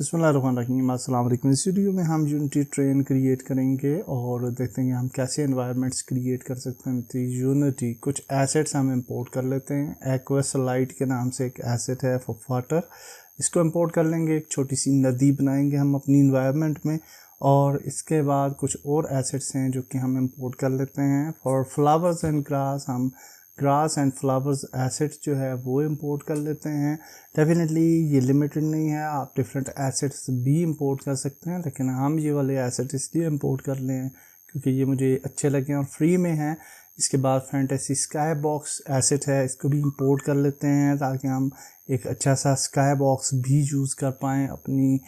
बिस्मिल्लाहिर्रहमानिर्रहीम, अस्सलाम वालेकुम। इस वीडियो में हम यूनिटी ट्रेन क्रिएट करेंगे और देखेंगे हम कैसे एनवायरनमेंट्स क्रिएट कर सकते हैं। तो यूनिटी कुछ एसेट्स हम इंपोर्ट कर लेते हैं। एक्वास्लाइड के नाम से एक एसेट है फॉर वाटर, इसको इंपोर्ट कर लेंगे। एक छोटी सी नदी बनाएंगे हम अपनी इन्वायरमेंट में, और इसके बाद कुछ और एसेट्स हैं जो कि हम इंपोर्ट कर लेते हैं। फॉर फ्लावर्स एंड ग्रास हम ग्रास एंड फ्लावर्स एसेट्स जो है वो इंपोर्ट कर लेते हैं। डेफिनेटली ये लिमिटेड नहीं है, आप डिफरेंट एसेट्स भी इंपोर्ट कर सकते हैं, लेकिन हम ये वाले एसेट इसलिए इंपोर्ट कर लें हैं क्योंकि ये मुझे अच्छे लगे और फ्री में हैं। इसके बाद फैंटेसी स्काई बॉक्स एसेट है, इसको भी इंपोर्ट कर लेते हैं ताकि हम एक अच्छा सा स्काई बॉक्स भी यूज़ कर पाएँ अपनी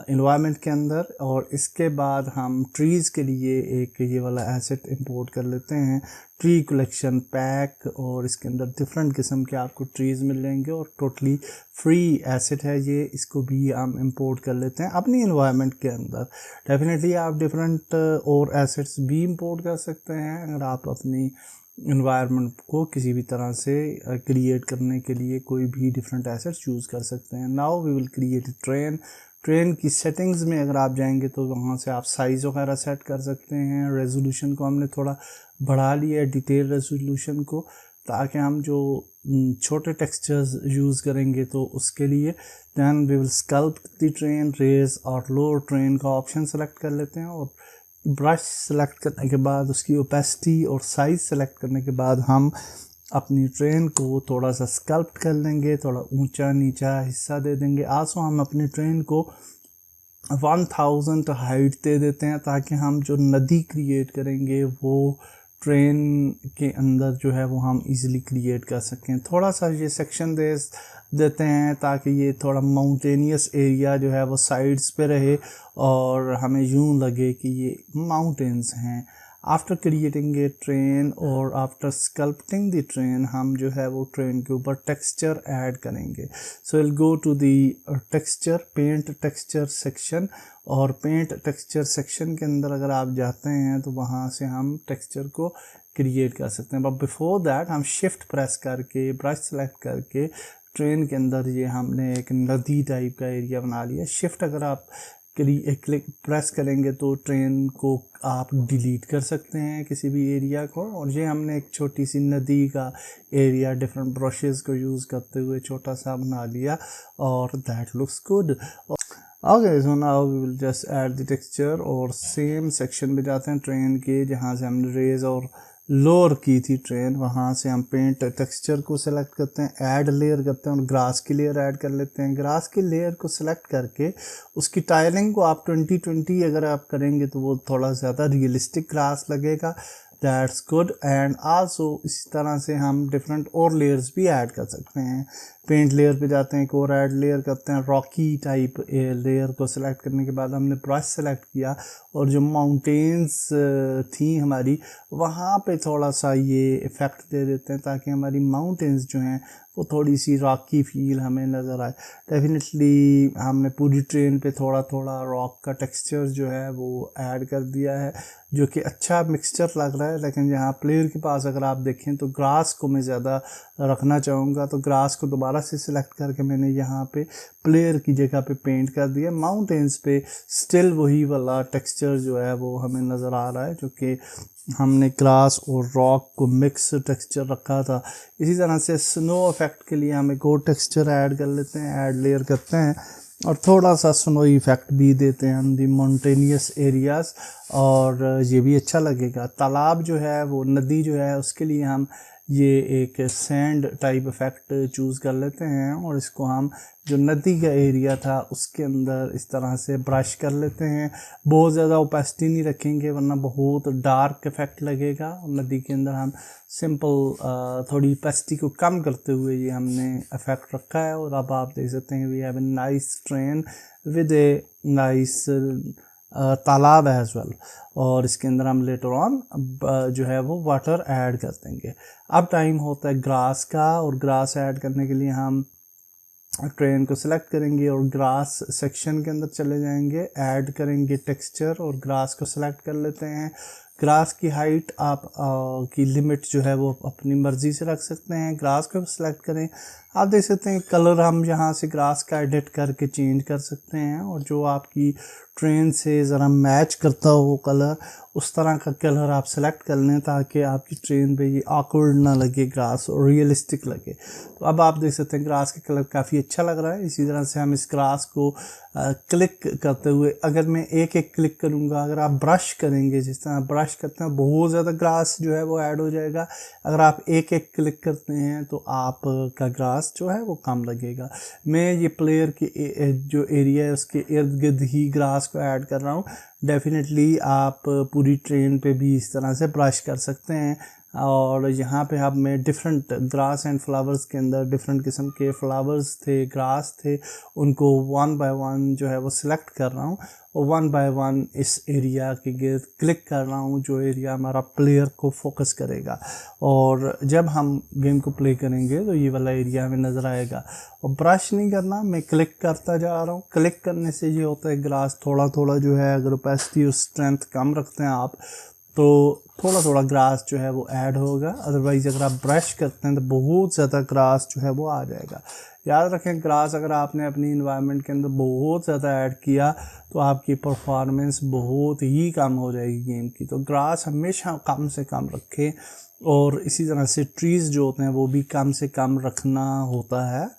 इन्वायरमेंट के अंदर। और इसके बाद हम ट्रीज़ के लिए एक ये वाला एसेट इंपोर्ट कर लेते हैं, ट्री कलेक्शन पैक, और इसके अंदर डिफरेंट किस्म के आपको ट्रीज़ मिल जाएंगे और टोटली फ्री एसेट है ये। इसको भी हम इंपोर्ट कर लेते हैं अपनी इन्वायरमेंट के अंदर। डेफिनेटली आप डिफरेंट और एसेट्स भी इंपोर्ट कर सकते हैं अगर आप अपनी इन्वायरमेंट को किसी भी तरह से क्रिएट करने के लिए कोई भी डिफरेंट एसेट्स यूज़ कर सकते हैं। Now we will create a train की सेटिंग्स में अगर आप जाएंगे तो वहाँ से आप साइज़ वगैरह सेट कर सकते हैं। रेजोल्यूशन को हमने थोड़ा बढ़ा लिया है, डिटेल रेजोल्यूशन को, ताकि हम जो छोटे टेक्सचर्स यूज़ करेंगे तो उसके लिए then we will sculpt the train, raise और लोअर ट्रेन का ऑप्शन सेलेक्ट कर लेते हैं। और ब्रश सेलेक्ट करने के बाद उसकी ओपेसिटी और साइज़ सेलेक्ट करने के बाद हम अपनी ट्रेन को थोड़ा सा स्कल्प्ट कर लेंगे, थोड़ा ऊंचा नीचा हिस्सा दे देंगे। आसो हम अपनी ट्रेन को 1000 हाइट दे देते हैं ताकि हम जो नदी क्रिएट करेंगे वो ट्रेन के अंदर जो है वो हम इजीली क्रिएट कर सकें। थोड़ा सा ये सेक्शन देते हैं ताकि ये थोड़ा माउंटेनियस एरिया जो है वो साइड्स पे रहे और हमें यूं लगे कि ये माउंटेन्स हैं। आफ्टर क्रिएटिंग ए ट्रेन और आफ्टर स्कल्पटिंग द ट्रेन हम जो है वो ट्रेन के ऊपर टेक्सचर ऐड करेंगे। So will go to the texture, paint texture section, और पेंट टेक्सचर सेक्शन के अंदर अगर आप जाते हैं तो वहाँ से हम टेक्सचर को क्रिएट कर सकते हैं। बट बिफोर दैट हम शिफ्ट प्रेस करके ब्रश सेलेक्ट करके ट्रेन के अंदर ये हमने एक नदी टाइप का एरिया बना लिया। शिफ्ट अगर आप क्लिक प्रेस करेंगे तो ट्रेन को आप डिलीट कर सकते हैं किसी भी एरिया को। और ये हमने एक छोटी सी नदी का एरिया डिफरेंट ब्रशेस को यूज़ करते हुए छोटा सा बना लिया, और that looks good. Okay, so now we will just add the texture, और सेम सेक्शन में जाते हैं ट्रेन के जहाँ से हमने रेज और लोअर की थी ट्रेन, वहाँ से हम पेंट टेक्सचर को सिलेक्ट करते हैं, ऐड लेयर करते हैं और ग्रास की लेयर ऐड कर लेते हैं। ग्रास की लेयर को सिलेक्ट करके उसकी टाइलिंग को आप 2020 अगर आप करेंगे तो वो थोड़ा ज़्यादा रियलिस्टिक ग्रास लगेगा। That's good. एंड आल्सो इसी तरह से हम डिफरेंट और लेयर्स भी ऐड कर सकते हैं। पेंट लेयर पे जाते हैं, एक और ऐड लेयर करते हैं, रॉकी टाइप लेयर को सिलेक्ट करने के बाद हमने ब्रश सेलेक्ट किया और जो माउंटेन्स थी हमारी वहाँ पे थोड़ा सा ये इफ़ेक्ट दे देते हैं ताकि हमारी माउंटेन्स जो हैं वो थोड़ी सी रॉकी फील हमें नज़र आए। डेफिनेटली हमने पूरी ट्रेन पे थोड़ा थोड़ा रॉक का टेक्सचर जो है वो ऐड कर दिया है, जो कि अच्छा मिक्सचर लग रहा है। लेकिन यहाँ प्लेयर के पास अगर आप देखें तो ग्रास को मैं ज़्यादा रखना चाहूँगा, तो ग्रास को दोबारा से सिलेक्ट करके मैंने यहाँ पे प्लेयर की जगह पे पेंट कर दिया। माउंटेन्स पे स्टिल वही वाला टेक्सचर जो है वो हमें नज़र आ रहा है, जो कि हमने ग्रास और रॉक को मिक्स टेक्सचर रखा था। इसी तरह से स्नो इफेक्ट के लिए हम एक और टेक्सचर ऐड कर लेते हैं, ऐड लेयर करते हैं और थोड़ा सा स्नो इफेक्ट भी देते हैं हम दी माउंटेनियस एरियाज़, और ये भी अच्छा लगेगा। तालाब जो है वो नदी जो है उसके लिए हम ये एक सैंड टाइप इफेक्ट चूज़ कर लेते हैं और इसको हम जो नदी का एरिया था उसके अंदर इस तरह से ब्रश कर लेते हैं। बहुत ज़्यादा ओपेसिटी नहीं रखेंगे वरना बहुत डार्क इफेक्ट लगेगा। और नदी के अंदर हम सिंपल थोड़ी ओपेसिटी को कम करते हुए ये हमने इफेक्ट रखा है। और अब आप देख सकते हैं we have a nice train with a nice तालाब एज वेल, और इसके अंदर हम लेटर ऑन जो है वो वाटर ऐड कर देंगे। अब टाइम होता है ग्रास का, और ग्रास ऐड करने के लिए हम ट्रेन को सिलेक्ट करेंगे और ग्रास सेक्शन के अंदर चले जाएंगे, ऐड करेंगे टेक्सचर और ग्रास को सिलेक्ट कर लेते हैं। ग्रास की हाइट आप की लिमिट जो है वो अपनी मर्ज़ी से रख सकते हैं। ग्रास को सिलेक्ट करें, आप देख सकते हैं कलर हम यहाँ से ग्रास का एडिट करके चेंज कर सकते हैं, और जो आपकी ट्रेन से ज़रा मैच करता हो वो कलर, उस तरह का कलर आप सेलेक्ट कर लें ताकि आपकी ट्रेन पे ये awkward ना लगे ग्रास, और रियलिस्टिक लगे। तो अब आप देख सकते हैं ग्रास का कलर काफ़ी अच्छा लग रहा है। इसी तरह से हम इस ग्रास को क्लिक करते हुए, अगर मैं एक एक क्लिक करूँगा, अगर आप ब्रश करेंगे, जिस तरह ब्रश करते हैं बहुत ज़्यादा ग्रास जो है वो ऐड हो जाएगा। अगर आप एक एक क्लिक करते हैं तो आपका ग्रास जो है वो कम लगेगा। मैं ये प्लेयर के जो एरिया है उसके इर्द गिर्द ही ग्रास को ऐड कर रहा हूँ। डेफिनेटली आप पूरी ट्रेन पे भी इस तरह से ब्रश कर सकते हैं। और यहाँ पे अब मैं डिफरेंट ग्रास एंड फ्लावर्स के अंदर डिफरेंट किस्म के फ्लावर्स थे, ग्रास थे, उनको वन बाय वन जो है वो सिलेक्ट कर रहा हूँ, और वन बाय वन इस एरिया के गिर्द क्लिक कर रहा हूँ जो एरिया हमारा प्लेयर को फोकस करेगा। और जब हम गेम को प्ले करेंगे तो ये वाला एरिया हमें नज़र आएगा। और ब्रश नहीं करना, मैं क्लिक करता जा रहा हूँ। क्लिक करने से ये होता है ग्रास थोड़ा थोड़ा जो है, अगर ओपेसिटी और स्ट्रेंथ कम रखते हैं आप तो थोड़ा थोड़ा ग्रास जो है वो ऐड होगा। अदरवाइज़ अगर आप ब्रश करते हैं तो बहुत ज़्यादा ग्रास जो है वो आ जाएगा। याद रखें, ग्रास अगर आपने अपनी इन्वायरमेंट के अंदर बहुत ज़्यादा ऐड किया तो आपकी परफॉर्मेंस बहुत ही कम हो जाएगी गेम की। तो ग्रास हमेशा कम से कम रखें, और इसी तरह से ट्रीज़ जो होते हैं वो भी कम से कम रखना होता है।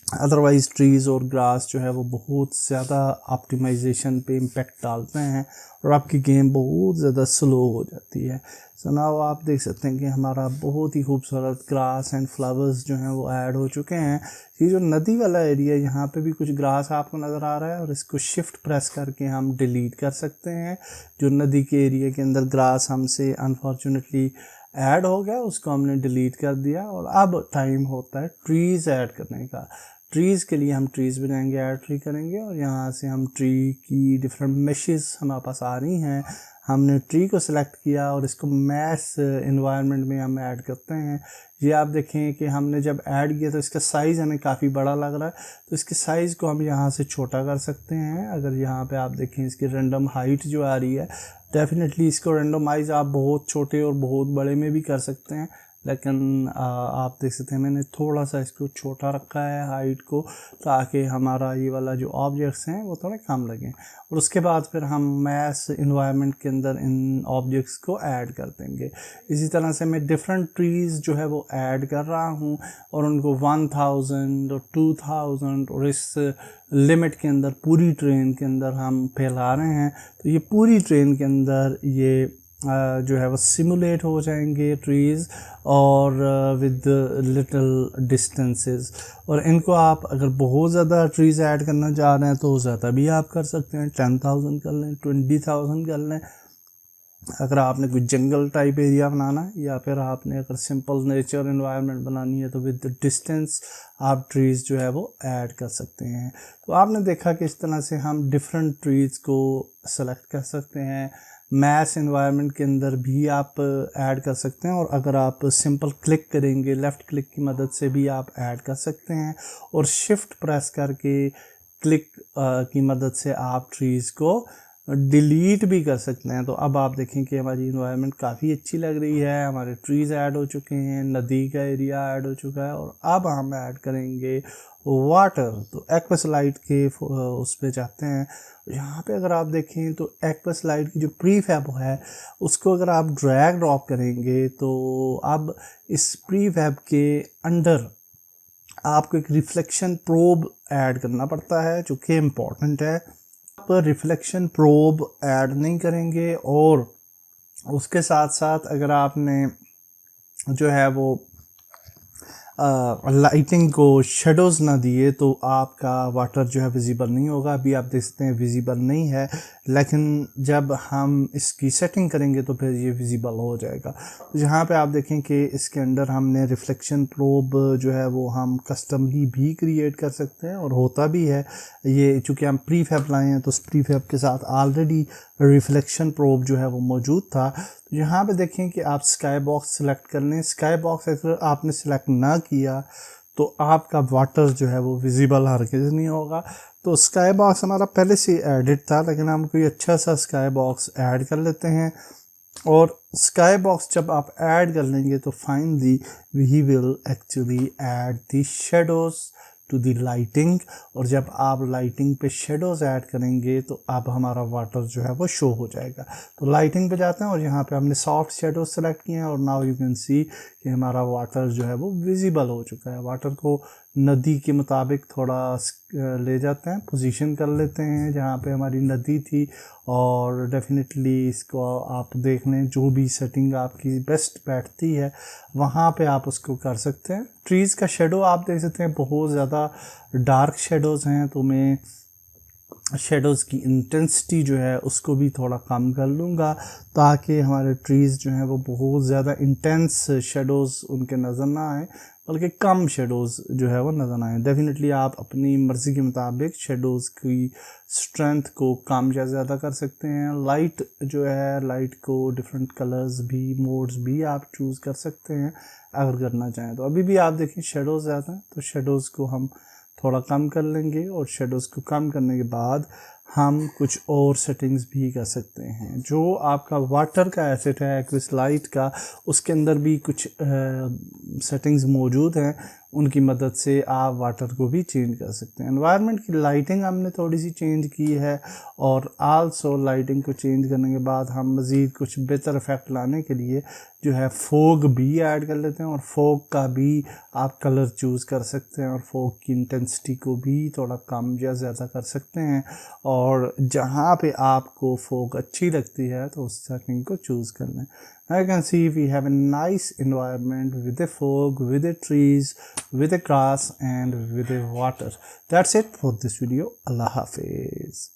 अदरवाइज़ ट्रीज़ और ग्रास जो है वो बहुत ज़्यादा ऑप्टिमाइजेशन पे इम्पेक्ट डालते हैं और आपकी गेम बहुत ज़्यादा स्लो हो जाती है। सो नाउ आप देख सकते हैं कि हमारा बहुत ही खूबसूरत ग्रास एंड फ्लावर्स जो हैं वो ऐड हो चुके हैं। ये जो नदी वाला एरिया, यहाँ पे भी कुछ ग्रास आपको नज़र आ रहा है, और इसको शिफ्ट प्रेस करके हम डिलीट कर सकते हैं। जो नदी के एरिया के अंदर ग्रास हमसे अनफॉर्चुनेटली ऐड हो गया, उसको हमने डिलीट कर दिया। और अब टाइम होता है ट्रीज़ ऐड करने का। ट्रीज़ के लिए हम ट्रीज़ बनाएंगे, ऐड ट्री करेंगे, और यहाँ से हम ट्री की डिफरेंट मेशेस हमारे पास आ रही हैं। हमने ट्री को सिलेक्ट किया और इसको मैश इन्वायरमेंट में हम ऐड करते हैं। ये आप देखें कि हमने जब ऐड किया तो इसका साइज़ हमें काफ़ी बड़ा लग रहा है, तो इसके साइज़ को हम यहाँ से छोटा कर सकते हैं। अगर यहाँ पे आप देखें इसकी रैंडम हाइट जो आ रही है, डेफिनेटली इसको रैंडमाइज आप बहुत छोटे और बहुत बड़े में भी कर सकते हैं, लेकिन आप देख सकते हैं मैंने थोड़ा सा इसको छोटा रखा है हाइट को, ताकि हमारा ये वाला जो ऑब्जेक्ट्स हैं वो थोड़े कम लगें। और उसके बाद फिर हम मैश इन्वायरमेंट के अंदर इन ऑब्जेक्ट्स को ऐड कर देंगे। इसी तरह से मैं डिफरेंट ट्रीज़ जो है वो ऐड कर रहा हूँ, और उनको 1000 और 2000 और इस लिमिट के अंदर पूरी ट्रेन के अंदर हम फैला रहे हैं। तो ये पूरी ट्रेन के अंदर ये जो है वो सिमुलेट हो जाएंगे ट्रीज़, और विद लिटिल डिस्टेंसेस। और इनको आप अगर बहुत ज़्यादा ट्रीज़ ऐड करना चाह रहे हैं तो ज़्यादा भी आप कर सकते हैं, 10,000 कर लें, 20,000 कर लें। अगर आपने कोई जंगल टाइप एरिया बनाना है, या फिर आपने अगर सिंपल नेचर एनवायरनमेंट बनानी है, तो विद डिस्टेंस आप ट्रीज़ जो है वो ऐड कर सकते हैं। तो आपने देखा कि इस तरह से हम डिफरेंट ट्रीज़ को सेलेक्ट कर सकते हैं। मैश एनवायरनमेंट के अंदर भी आप ऐड कर सकते हैं, और अगर आप सिंपल क्लिक करेंगे, लेफ़्ट क्लिक की मदद से भी आप ऐड कर सकते हैं, और शिफ्ट प्रेस करके क्लिक की मदद से आप ट्रीज़ को डिलीट भी कर सकते हैं। तो अब आप देखें कि हमारी इन्वायरमेंट काफ़ी अच्छी लग रही है, हमारे ट्रीज़ ऐड हो चुके हैं, नदी का एरिया ऐड हो चुका है, और अब हम ऐड करेंगे वाटर। तो एक्वास्लाइड के उस पे जाते हैं। यहाँ पे अगर आप देखें तो एक्वास्लाइड की जो प्रीफैब है उसको अगर आप ड्रैग ड्रॉप करेंगे, तो अब इस प्रीफैब के अंडर आपको एक रिफ्लेक्शन प्रोब ऐड करना पड़ता है, जो कि इम्पॉर्टेंट है। आप रिफ्लेक्शन प्रोब ऐड नहीं करेंगे, और उसके साथ साथ अगर आपने जो है वो लाइटिंग को शेडोज़ ना दिए तो आपका वाटर जो है विजिबल नहीं होगा। अभी आप देख सकते हैं विजिबल नहीं है, लेकिन जब हम इसकी सेटिंग करेंगे तो फिर ये विजिबल हो जाएगा। तो यहाँ पे आप देखें कि इसके अंदर हमने रिफ्लेक्शन प्रोब जो है वो हम कस्टमली भी क्रिएट कर सकते हैं, और होता भी है। ये चूँकि हम प्रीफैब लाए हैं तो उस प्रीफैब के साथ ऑलरेडी रिफ्लेक्शन प्रोब जो है वो मौजूद था। यहाँ पे देखें कि आप स्काई बॉक्स सिलेक्ट कर लें। स्काई बॉक्स अगर आपने सिलेक्ट ना किया तो आपका वाटर जो है वो विजिबल हरगिज़ नहीं होगा। तो स्काई बॉक्स हमारा पहले से एडिट था, लेकिन हम कोई अच्छा सा स्काई बॉक्स ऐड कर लेते हैं। और स्काई बॉक्स जब आप ऐड कर लेंगे तो finally we will actually add the shadows to the lighting. और जब आप लाइटिंग पे शेडोज़ ऐड करेंगे तो अब हमारा वाटर जो है वो शो हो जाएगा। तो लाइटिंग पे जाते हैं और यहाँ पे हमने सॉफ्ट शेडोज सेलेक्ट किए हैं और नाउ यू कैन सी कि हमारा वाटर जो है वो विजिबल हो चुका है। वाटर को नदी के मुताबिक थोड़ा ले जाते हैं, पोजीशन कर लेते हैं जहाँ पे हमारी नदी थी, और डेफिनेटली इसको आप देख लें जो भी सेटिंग आपकी बेस्ट बैठती है वहाँ पे आप उसको कर सकते हैं। ट्रीज़ का शेडो आप देख सकते हैं बहुत ज़्यादा डार्क शेडोज़ हैं, तो मैं शेडोज़ की इंटेंसिटी जो है उसको भी थोड़ा कम कर लूँगा ताकि हमारे ट्रीज़ जो हैं वो बहुत ज़्यादा इंटेंस शेडोज़ उनके नज़र ना आए, बल्कि कम शेडोज़ जो है वो नज़र आए। डेफिनेटली आप अपनी मर्ज़ी के मुताबिक शेडोज़ की स्ट्रेंथ को कम या ज़्यादा कर सकते हैं। लाइट जो है, लाइट को डिफरेंट कलर्स भी, मोड्स भी आप चूज़ कर सकते हैं अगर करना चाहें तो। अभी भी आप देखिए शेडोज़ ज़्यादा हैं तो शेडोज़ को हम थोड़ा कम कर लेंगे, और शेडोज़ को कम करने के बाद हम कुछ और सेटिंग्स भी कर सकते हैं। जो आपका वाटर का एसेट है एक्विस लाइट का, उसके अंदर भी कुछ सेटिंग्स मौजूद हैं, उनकी मदद से आप वाटर को भी चेंज कर सकते हैं। एनवायरनमेंट की लाइटिंग हमने थोड़ी सी चेंज की है, और आल्सो लाइटिंग को चेंज करने के बाद हम मज़ीद कुछ बेहतर इफेक्ट लाने के लिए जो है फोग भी ऐड कर लेते हैं, और फोग का भी आप कलर चूज़ कर सकते हैं, और फोग की इंटेंसिटी को भी थोड़ा कम या ज़्यादा कर सकते हैं। और जहाँ पे आपको फोग अच्छी लगती है तो उस सेटिंग को चूज़ कर लें। I can see we have a nice environment with a fog, with the trees, with the grass and with the water. That's it for this video. Allah Hafiz.